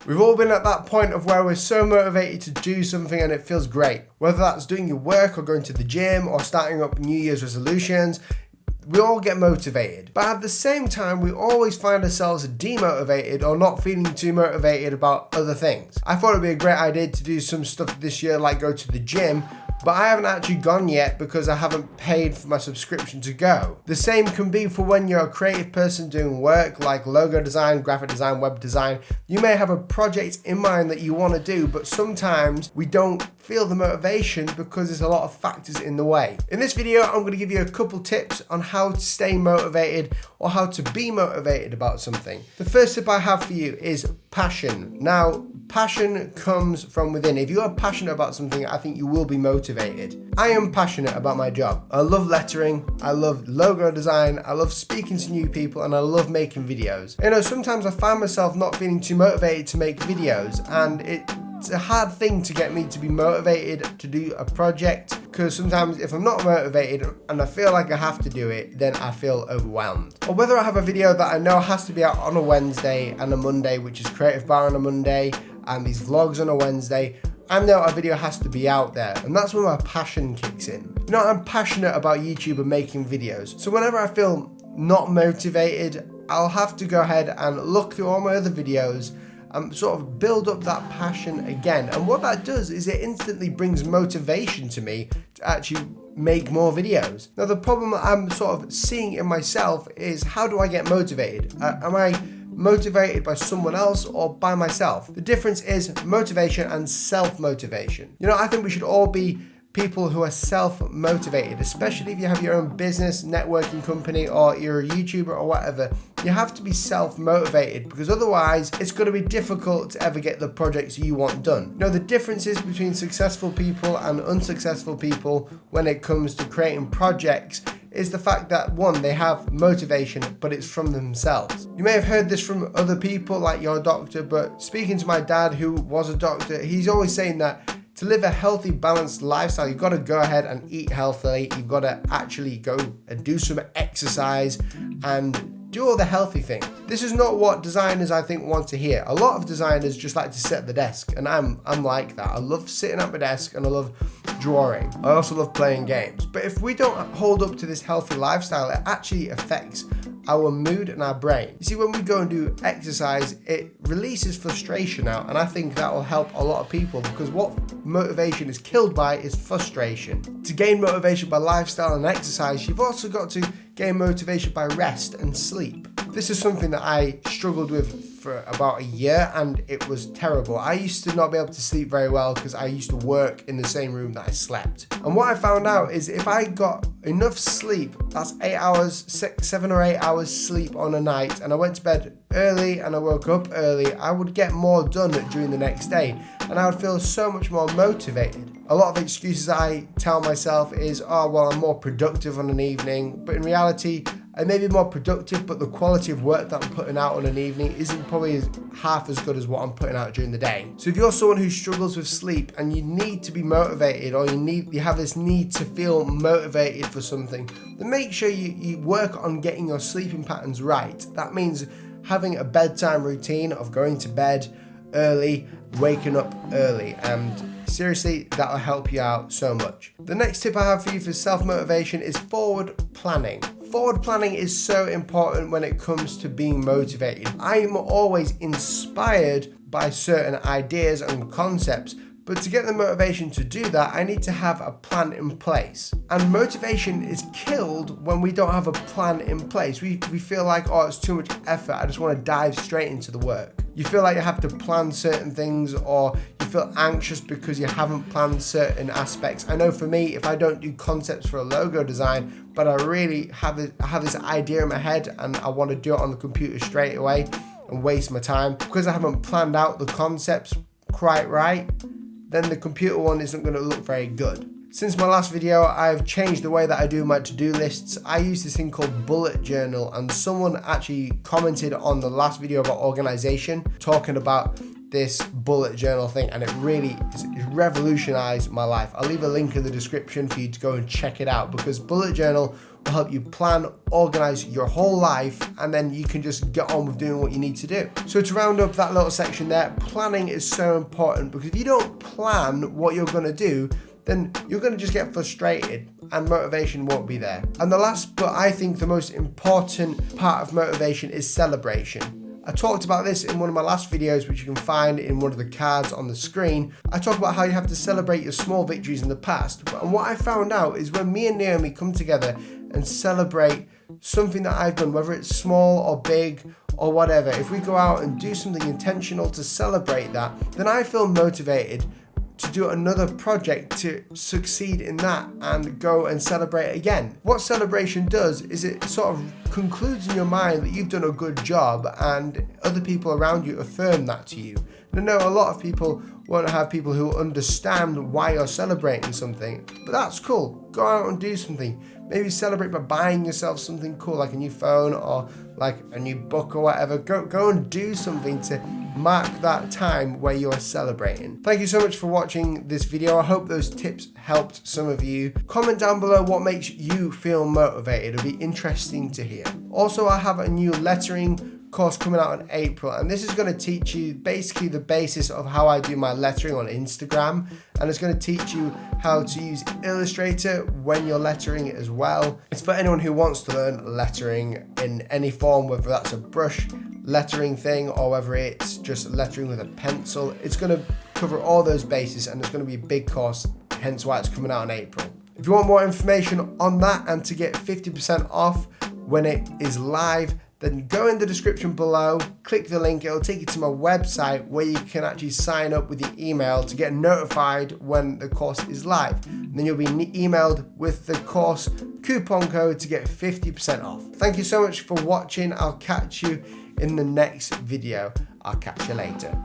We've all been at that point of where we're so motivated to do something and it feels great. Whether that's doing your work or going to the gym or starting up New Year's resolutions, we all get motivated. But at the same time, we always find ourselves demotivated or not feeling too motivated about other things. I thought it'd be a great idea to do some stuff this year, like go to the gym, but I haven't actually gone yet because I haven't paid for my subscription to go. The same can be for when you're a creative person doing work like logo design, graphic design, web design. You may have a project in mind that you want to do, but sometimes we don't feel the motivation because there's a lot of factors in the way. In this video, I'm going to give you a couple tips on how to stay motivated or how to be motivated about something. The first tip I have for you is passion. Now, passion comes from within. If you are passionate about something, I think you will be motivated. I am passionate about my job. I love lettering, I love logo design, I love speaking to new people, and I love making videos. You know, sometimes I find myself not feeling too motivated to make videos, and it's a hard thing to get me to be motivated to do a project, because sometimes if I'm not motivated and I feel like I have to do it, then I feel overwhelmed. Or whether I have a video that I know has to be out on a Wednesday and a Monday, which is Creative Bar on a Monday, and these vlogs on a Wednesday, I know a video has to be out there, and that's when my passion kicks in. You know, I'm passionate about YouTube and making videos, so whenever I feel not motivated, I'll have to go ahead and look through all my other videos and sort of build up that passion again. And what that does is it instantly brings motivation to me to actually make more videos. Now, the problem I'm sort of seeing in myself is, how do I get motivated? Am I motivated by someone else or by myself? The difference is motivation and self-motivation. You know, I think we should all be people who are self-motivated, especially if you have your own business, networking company, or you're a YouTuber or whatever. You have to be self-motivated, because otherwise it's going to be difficult to ever get the projects you want done. You know, the differences between successful people and unsuccessful people when it comes to creating projects is the fact that, one, they have motivation, but it's from themselves. You may have heard this from other people, like your doctor, but speaking to my dad, who was a doctor, he's always saying that to live a healthy, balanced lifestyle, you've got to go ahead and eat healthily. You've got to actually go and do some exercise and do all the healthy things. This is not what designers, I think, want to hear. A lot of designers just like to sit at the desk, and I'm like that. I love sitting at my desk and I love drawing. I also love playing games. But if we don't hold up to this healthy lifestyle, it actually affects our mood and our brain. You see, when we go and do exercise, it releases frustration out, and I think that will help a lot of people, because what motivation is killed by is frustration. To gain motivation by lifestyle and exercise, you've also got to gain motivation by rest and sleep. This is something that I struggled with for about a year, and it was terrible. I used to not be able to sleep very well because I used to work in the same room that I slept. And what I found out is if I got enough sleep, that's 8 hours, 7 or 8 hours sleep on a night, and I went to bed early and I woke up early, I would get more done during the next day, and I would feel so much more motivated. A lot of excuses I tell myself is, oh, well, I'm more productive on an evening, but in reality, I may be more productive, but the quality of work that I'm putting out on an evening isn't probably half as good as what I'm putting out during the day. So if you're someone who struggles with sleep and you need to be motivated, or you have this need to feel motivated for something, then make sure you work on getting your sleeping patterns right. That means having a bedtime routine of going to bed early, waking up early, and seriously, that'll help you out so much. The next tip I have for you for self-motivation is forward planning. Forward planning is so important when it comes to being motivated. I'm always inspired by certain ideas and concepts, but to get the motivation to do that, I need to have a plan in place. And motivation is killed when we don't have a plan in place. We feel like, oh, it's too much effort, I just want to dive straight into the work. You feel like you have to plan certain things, or you feel anxious because you haven't planned certain aspects. I know for me, if I don't do concepts for a logo design, but I really have this idea in my head and I want to do it on the computer straight away and waste my time, because I haven't planned out the concepts quite right, then the computer one isn't going to look very good. Since my last video, I've changed the way that I do my to-do lists. I use this thing called bullet journal, and someone actually commented on the last video about organization, talking about this bullet journal thing, and it really revolutionized my life. I'll leave a link in the description for you to go and check it out, because bullet journal will help you plan, organize your whole life, and then you can just get on with doing what you need to do. So to round up that little section there, planning is so important, because if you don't plan what you're going to do, then you're going to just get frustrated and motivation won't be there. And the last, but I think the most important part of motivation is celebration. I talked about this in one of my last videos, which you can find in one of the cards on the screen. I talk about how you have to celebrate your small victories in the past. And what I found out is when me and Naomi come together and celebrate something that I've done, whether it's small or big or whatever, if we go out and do something intentional to celebrate that, then I feel motivated to do another project to succeed in that and go and celebrate again. What celebration does is it sort of concludes in your mind that you've done a good job, and other people around you affirm that to you. And I know a lot of people won't have people who understand why you're celebrating something, but that's cool. Go out and do something. Maybe celebrate by buying yourself something cool, like a new phone or like a new book or whatever. Go and do something to mark that time where you're celebrating. Thank you so much for watching this video. I hope those tips helped some of you. Comment down below what makes you feel motivated. It'll be interesting to hear. Also, I have a new lettering course coming out in April, and this is going to teach you basically the basis of how I do my lettering on Instagram, and it's going to teach you how to use Illustrator when you're lettering as well. It's for anyone who wants to learn lettering in any form, whether that's a brush lettering thing or whether it's just lettering with a pencil. It's going to cover all those bases, and it's going to be a big course, hence why it's coming out in April. If you want more information on that and to get 50% off when it is live, then go in the description below, click the link, it'll take you to my website where you can actually sign up with your email to get notified when the course is live. And then you'll be emailed with the course coupon code to get 50% off. Thank you so much for watching. I'll catch you in the next video. I'll catch you later.